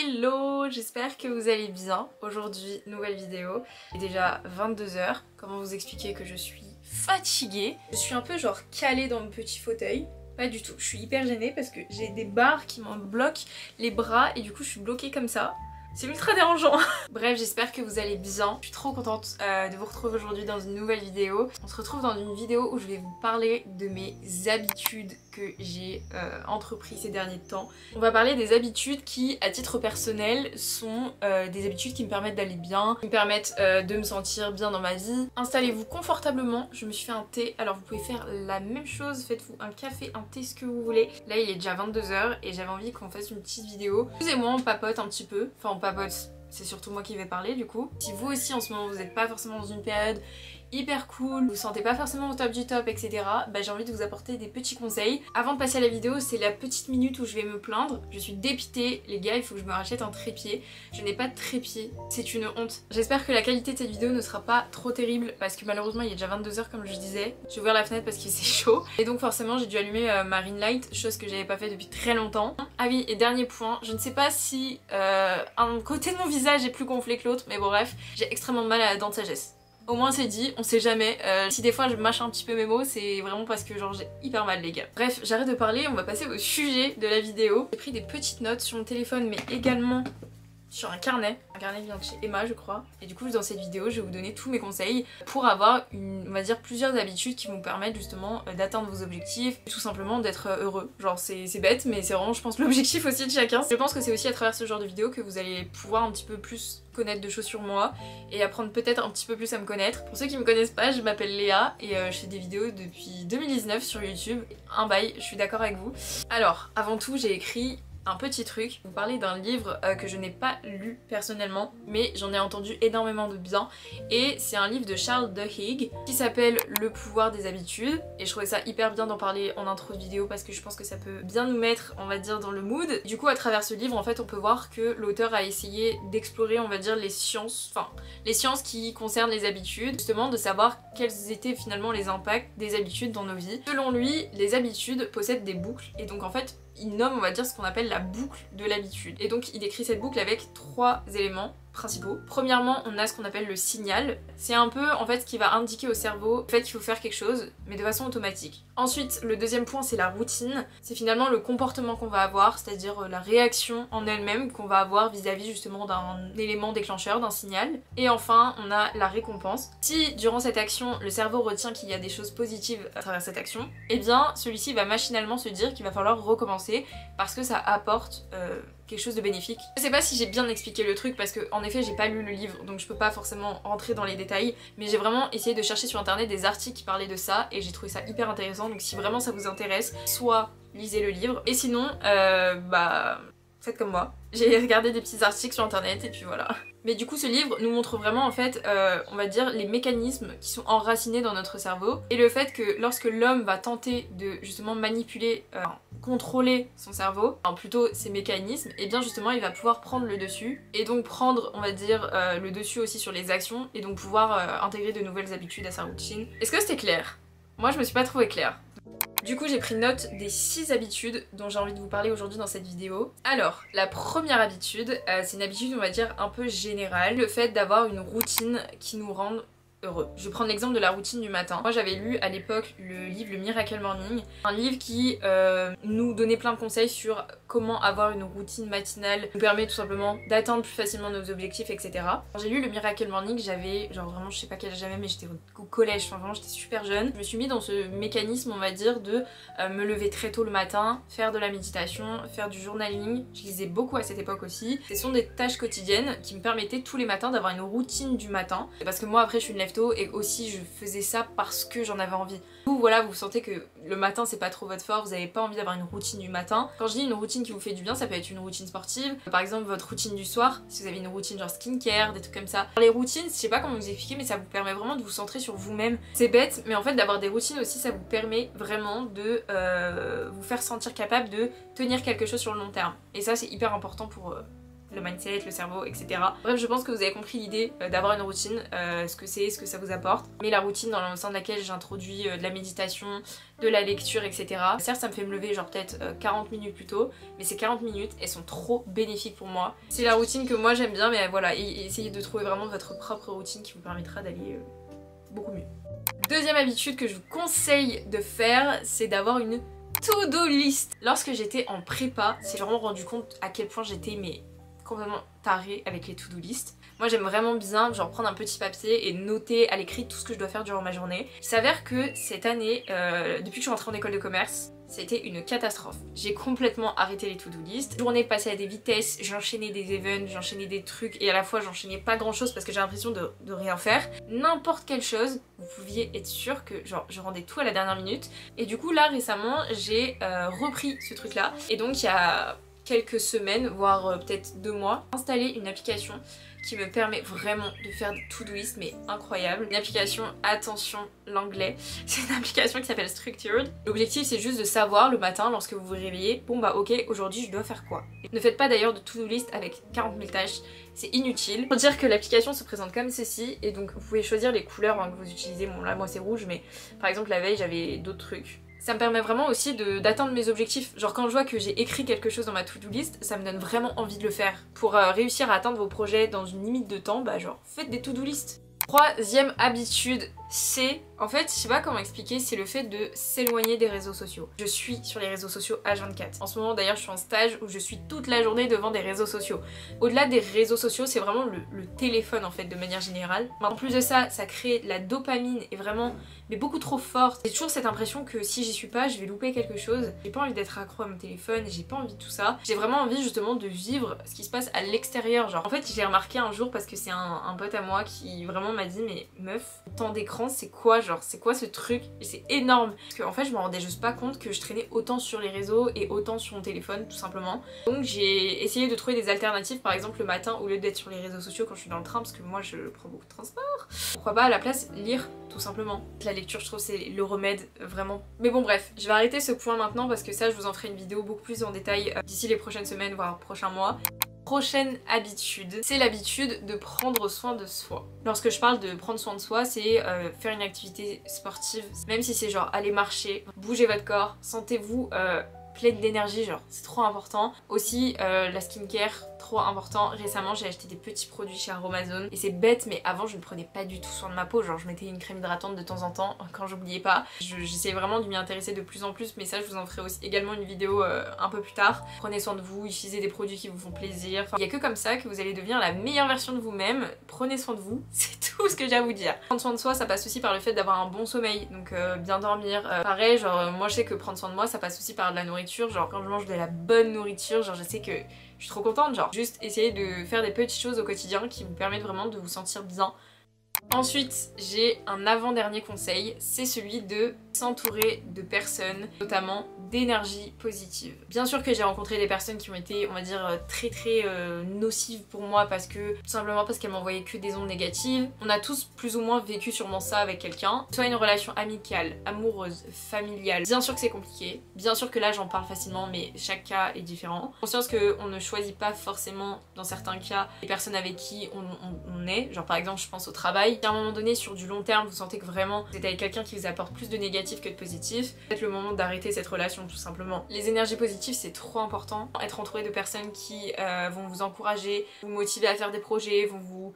Hello, j'espère que vous allez bien. Aujourd'hui, nouvelle vidéo. Il est déjà 22 h. Comment vous expliquer que je suis fatiguée? Je suis un peu genre calée dans mon petit fauteuil. Pas du tout, je suis hyper gênée parce que j'ai des barres qui m'en bloquent les bras et du coup je suis bloquée comme ça. C'est ultra dérangeant. Bref, j'espère que vous allez bien. Je suis trop contente de vous retrouver aujourd'hui dans une nouvelle vidéo. On se retrouve dans une vidéo où je vais vous parler de mes habitudes que j'ai entrepris ces derniers temps. On va parler des habitudes qui, à titre personnel, sont des habitudes qui me permettent d'aller bien, qui me permettent de me sentir bien dans ma vie. Installez-vous confortablement. Je me suis fait un thé. Alors vous pouvez faire la même chose. Faites-vous un café, un thé, ce que vous voulez. Là, il est déjà 22 h et j'avais envie qu'on fasse une petite vidéo. Vous et moi, on papote un petit peu. Enfin, on papote. C'est surtout moi qui vais parler du coup. Si vous aussi en ce moment vous n'êtes pas forcément dans une période hyper cool, vous vous sentez pas forcément au top du top, etc. Bah j'ai envie de vous apporter des petits conseils. Avant de passer à la vidéo, c'est la petite minute où je vais me plaindre. Je suis dépitée, les gars, il faut que je me rachète un trépied. Je n'ai pas de trépied, c'est une honte. J'espère que la qualité de cette vidéo ne sera pas trop terrible parce que malheureusement il est déjà 22 h comme je disais. J'ai ouvert la fenêtre parce qu'il s'est chaud. Et donc forcément j'ai dû allumer ma ring light, chose que j'avais pas fait depuis très longtemps. Ah oui, et dernier point, je ne sais pas si un côté de mon visage est plus gonflé que l'autre, mais bon bref, j'ai extrêmement mal à la dent de sagesse. Au moins c'est dit, on sait jamais. Si des fois je mâche un petit peu mes mots, c'est vraiment parce que genre j'ai hyper mal les gars. Bref, j'arrête de parler, on va passer au sujet de la vidéo. J'ai pris des petites notes sur mon téléphone mais également sur un carnet qui vient de chez Emma je crois. Et du coup dans cette vidéo je vais vous donner tous mes conseils pour avoir on va dire plusieurs habitudes qui vont vous permettre justement d'atteindre vos objectifs, tout simplement d'être heureux. Genre c'est bête mais c'est vraiment je pense l'objectif aussi de chacun. Je pense que c'est aussi à travers ce genre de vidéo que vous allez pouvoir un petit peu plus connaître de choses sur moi et apprendre peut-être un petit peu plus à me connaître. Pour ceux qui me connaissent pas, je m'appelle Léa et je fais des vidéos depuis 2019 sur YouTube. Un bail, je suis d'accord avec vous. Alors avant tout j'ai écrit un petit truc, vous parler d'un livre que je n'ai pas lu personnellement mais j'en ai entendu énormément de bien et c'est un livre de Charles Duhigg qui s'appelle Le pouvoir des habitudes et je trouvais ça hyper bien d'en parler en intro de vidéo parce que je pense que ça peut bien nous mettre on va dire dans le mood. Du coup à travers ce livre en fait on peut voir que l'auteur a essayé d'explorer on va dire les sciences qui concernent les habitudes, justement de savoir quels étaient finalement les impacts des habitudes dans nos vies. Selon lui les habitudes possèdent des boucles et donc en fait il nomme on va dire ce qu'on appelle la boucle de l'habitude. Et donc il décrit cette boucle avec 3 éléments principaux. Premièrement, on a ce qu'on appelle le signal. C'est un peu en fait ce qui va indiquer au cerveau le fait qu'il faut faire quelque chose, mais de façon automatique. Ensuite, le deuxième point, c'est la routine. C'est finalement le comportement qu'on va avoir, c'est-à-dire la réaction en elle-même qu'on va avoir vis-à-vis justement d'un élément déclencheur, d'un signal. Et enfin, on a la récompense. Si durant cette action, le cerveau retient qu'il y a des choses positives à travers cette action, eh bien celui-ci va machinalement se dire qu'il va falloir recommencer parce que ça apporte quelque chose de bénéfique. Je sais pas si j'ai bien expliqué le truc parce que en effet j'ai pas lu le livre donc je peux pas forcément rentrer dans les détails mais j'ai vraiment essayé de chercher sur internet des articles qui parlaient de ça et j'ai trouvé ça hyper intéressant donc si vraiment ça vous intéresse soit lisez le livre et sinon bah faites comme moi. J'ai regardé des petits articles sur internet et puis voilà. Mais du coup ce livre nous montre vraiment en fait on va dire les mécanismes qui sont enracinés dans notre cerveau et le fait que lorsque l'homme va tenter de justement manipuler, contrôler son cerveau, enfin plutôt ses mécanismes, et bien justement il va pouvoir prendre le dessus et donc prendre on va dire le dessus aussi sur les actions et donc pouvoir intégrer de nouvelles habitudes à sa routine. Est-ce que c'était clair? Moi je me suis pas trouvée claire. Du coup j'ai pris note des 6 habitudes dont j'ai envie de vous parler aujourd'hui dans cette vidéo. Alors la première habitude, c'est une habitude on va dire un peu générale, le fait d'avoir une routine qui nous rende heureux. Je vais prendre l'exemple de la routine du matin. Moi j'avais lu à l'époque le livre Le Miracle Morning, un livre qui nous donnait plein de conseils sur comment avoir une routine matinale, nous permet tout simplement d'atteindre plus facilement nos objectifs, etc. Quand j'ai lu Le Miracle Morning, j'avais genre vraiment je sais pas quel âge j'avais mais j'étais au collège, enfin vraiment j'étais super jeune. Je me suis mis dans ce mécanisme on va dire de me lever très tôt le matin, faire de la méditation, faire du journaling. Je lisais beaucoup à cette époque aussi. Ce sont des tâches quotidiennes qui me permettaient tous les matins d'avoir une routine du matin. Parce que moi après je suis une lève tôt et aussi je faisais ça parce que j'en avais envie. Vous voilà, vous sentez que le matin c'est pas trop votre fort, vous avez pas envie d'avoir une routine du matin. Quand je dis une routine qui vous fait du bien, ça peut être une routine sportive, par exemple votre routine du soir, si vous avez une routine genre skincare, des trucs comme ça. Les routines, je sais pas comment vous expliquer mais ça vous permet vraiment de vous centrer sur vous-même. C'est bête mais en fait d'avoir des routines aussi ça vous permet vraiment de vous faire sentir capable de tenir quelque chose sur le long terme. Et ça c'est hyper important pour le mindset, le cerveau, etc. Bref, je pense que vous avez compris l'idée d'avoir une routine, ce que c'est, ce que ça vous apporte. Mais la routine dans le sein de laquelle j'introduis de la méditation, de la lecture, etc. Certes, ça me fait me lever genre peut-être 40 minutes plus tôt, mais ces 40 minutes, elles sont trop bénéfiques pour moi. C'est la routine que moi j'aime bien, mais voilà, essayez de trouver vraiment votre propre routine qui vous permettra d'aller beaucoup mieux. Deuxième habitude que je vous conseille de faire, c'est d'avoir une to-do list. Lorsque j'étais en prépa, j'ai vraiment rendu compte à quel point j'étais complètement tarée avec les to-do list. Moi j'aime vraiment bien genre prendre un petit papier et noter à l'écrit tout ce que je dois faire durant ma journée. Il s'avère que cette année, depuis que je suis rentrée en école de commerce, c'était une catastrophe. J'ai complètement arrêté les to-do list. Journée passée à des vitesses, j'enchaînais des events, j'enchaînais des trucs et à la fois j'enchaînais pas grand chose parce que j'ai l'impression de rien faire. N'importe quelle chose, vous pouviez être sûr que genre je rendais tout à la dernière minute. Et du coup là récemment j'ai repris ce truc là. Et donc il y a quelques semaines, voire peut-être 2 mois, installé une application qui me permet vraiment de faire des to-do list mais incroyable. Une application, attention l'anglais, c'est une application qui s'appelle Structured. L'objectif c'est juste de savoir le matin lorsque vous vous réveillez, bon bah ok aujourd'hui je dois faire quoi. Ne faites pas d'ailleurs de to-do list avec 40 000 tâches, c'est inutile. Pour dire que l'application se présente comme ceci et donc vous pouvez choisir les couleurs que vous utilisez. Bon là moi c'est rouge mais par exemple la veille j'avais d'autres trucs. Ça me permet vraiment aussi d'atteindre mes objectifs. Genre quand je vois que j'ai écrit quelque chose dans ma to-do list, ça me donne vraiment envie de le faire. Pour réussir à atteindre vos projets dans une limite de temps, bah genre faites des to-do list. Troisième habitude, c'est, en fait, je sais pas comment expliquer, c'est le fait de s'éloigner des réseaux sociaux. Je suis sur les réseaux sociaux H24. En ce moment d'ailleurs je suis en stage où je suis toute la journée devant des réseaux sociaux. Au-delà des réseaux sociaux, c'est vraiment le téléphone en fait de manière générale. En plus de ça, ça crée la dopamine et vraiment mais beaucoup trop forte. J'ai toujours cette impression que si j'y suis pas, je vais louper quelque chose. J'ai pas envie d'être accro à mon téléphone, j'ai pas envie de tout ça. J'ai vraiment envie justement de vivre ce qui se passe à l'extérieur. Genre en fait j'ai remarqué un jour parce que c'est un pote à moi qui vraiment m'a dit mais meuf, temps d'écran c'est quoi genre, c'est quoi ce truc? Et c'est énorme. Parce qu'en fait je me rendais juste pas compte que je traînais autant sur les réseaux et autant sur mon téléphone tout simplement. Donc j'ai essayé de trouver des alternatives, par exemple le matin au lieu d'être sur les réseaux sociaux quand je suis dans le train parce que moi je prends beaucoup de transport. Pourquoi pas à la place lire tout simplement. La lecture je trouve c'est le remède vraiment. Mais bon bref, je vais arrêter ce point maintenant parce que ça je vous en ferai une vidéo beaucoup plus en détail d'ici les prochaines semaines voire prochains mois. Prochaine habitude, c'est l'habitude de prendre soin de soi. Lorsque je parle de prendre soin de soi, c'est faire une activité sportive, même si c'est genre aller marcher, bouger votre corps, sentez-vous pleine d'énergie, genre c'est trop important. Aussi la skincare, trop important. Récemment j'ai acheté des petits produits chez Aromazone et c'est bête mais avant je ne prenais pas du tout soin de ma peau, genre je mettais une crème hydratante de temps en temps quand j'oubliais pas. J'essayais vraiment de m'y intéresser de plus en plus mais ça je vous en ferai aussi également une vidéo un peu plus tard. Prenez soin de vous, utilisez des produits qui vous font plaisir. Enfin, il n'y a que comme ça que vous allez devenir la meilleure version de vous-même. Prenez soin de vous, c'est tout ce que j'ai à vous dire. Prendre soin de soi ça passe aussi par le fait d'avoir un bon sommeil, donc bien dormir. Pareil genre moi je sais que prendre soin de moi ça passe aussi par de la nourriture, genre quand je mange de la bonne nourriture, genre je sais que je suis trop contente, genre juste essayer de faire des petites choses au quotidien qui vous permettent vraiment de vous sentir bien. Ensuite, j'ai un avant-dernier conseil, c'est celui de s'entourer de personnes, notamment d'énergie positive. Bien sûr que j'ai rencontré des personnes qui ont été, on va dire, très nocives pour moi parce que, tout simplement parce qu'elles m'envoyaient que des ondes négatives. On a tous plus ou moins vécu sûrement ça avec quelqu'un. Soit une relation amicale, amoureuse, familiale. Bien sûr que c'est compliqué, bien sûr que là j'en parle facilement mais chaque cas est différent. Conscience qu'on ne choisit pas forcément, dans certains cas, les personnes avec qui on est. Genre par exemple je pense au travail. Si à un moment donné sur du long terme vous sentez que vraiment vous êtes avec quelqu'un qui vous apporte plus de négatif que de positif, peut-être le moment d'arrêter cette relation tout simplement. Les énergies positives c'est trop important. Être entouré de personnes qui vont vous encourager, vous motiver à faire des projets, vont vous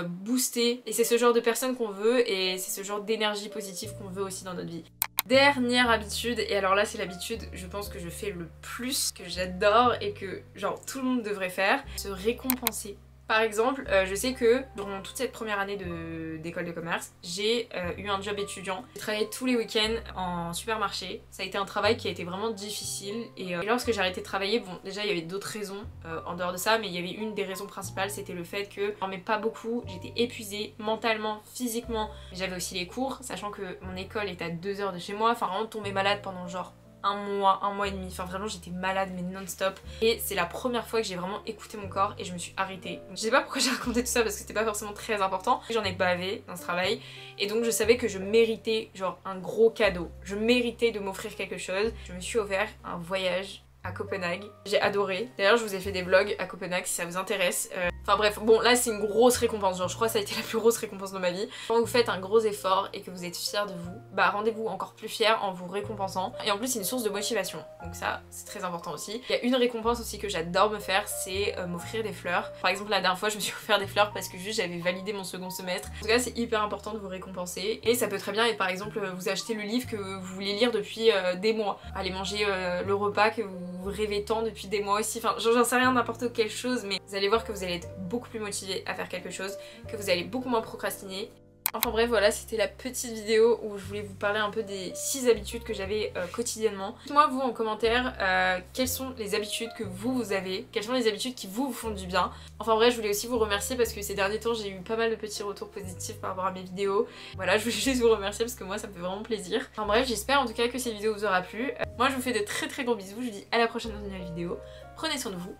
booster. Et c'est ce genre de personnes qu'on veut et c'est ce genre d'énergie positive qu'on veut aussi dans notre vie. Dernière habitude, et alors là c'est l'habitude je pense que je fais le plus, que j'adore et que genre tout le monde devrait faire, se récompenser. Par exemple, je sais que durant toute cette première année d'école de commerce, j'ai eu un job étudiant. J'ai travaillé tous les week-ends en supermarché. Ça a été un travail qui a été vraiment difficile. Et lorsque j'ai arrêté de travailler, bon déjà il y avait d'autres raisons en dehors de ça, mais il y avait une des raisons principales, c'était le fait que je dormais pas beaucoup, j'étais épuisée mentalement, physiquement. J'avais aussi les cours, sachant que mon école est à 2 heures de chez moi. Enfin vraiment tombée malade pendant genre un mois et demi, enfin vraiment j'étais malade mais non-stop et c'est la première fois que j'ai vraiment écouté mon corps et je me suis arrêtée. Donc, je sais pas pourquoi j'ai raconté tout ça parce que c'était pas forcément très important, j'en ai bavé dans ce travail et donc je savais que je méritais genre un gros cadeau, je méritais de m'offrir quelque chose. Je me suis offert un voyage à Copenhague. J'ai adoré. D'ailleurs je vous ai fait des vlogs à Copenhague si ça vous intéresse. Enfin bref, bon là c'est une grosse récompense, genre je crois que ça a été la plus grosse récompense de ma vie. Quand vous faites un gros effort et que vous êtes fiers de vous, bah rendez-vous encore plus fiers en vous récompensant. Et en plus c'est une source de motivation, donc ça c'est très important aussi. Il y a une récompense aussi que j'adore me faire, c'est m'offrir des fleurs. Par exemple la dernière fois je me suis offert des fleurs parce que juste j'avais validé mon second semestre. En tout cas c'est hyper important de vous récompenser. Et ça peut très bien être par exemple vous achetez le livre que vous voulez lire depuis des mois. Allez manger le repas que vous rêvez tant depuis des mois aussi. Enfin j'en sais rien, n'importe quelle chose, mais vous allez voir que vous allez être beaucoup plus motivé à faire quelque chose, que vous allez beaucoup moins procrastiner. Enfin bref voilà, c'était la petite vidéo où je voulais vous parler un peu des 6 habitudes que j'avais quotidiennement. Dites-moi vous en commentaire quelles sont les habitudes que vous avez, quelles sont les habitudes qui vous font du bien. Enfin bref, je voulais aussi vous remercier parce que ces derniers temps j'ai eu pas mal de petits retours positifs par rapport à mes vidéos. Voilà, je voulais juste vous remercier parce que moi ça me fait vraiment plaisir. Enfin bref, j'espère en tout cas que cette vidéo vous aura plu. Moi je vous fais de très gros bisous, je vous dis à la prochaine dans une nouvelle vidéo. Prenez soin de vous.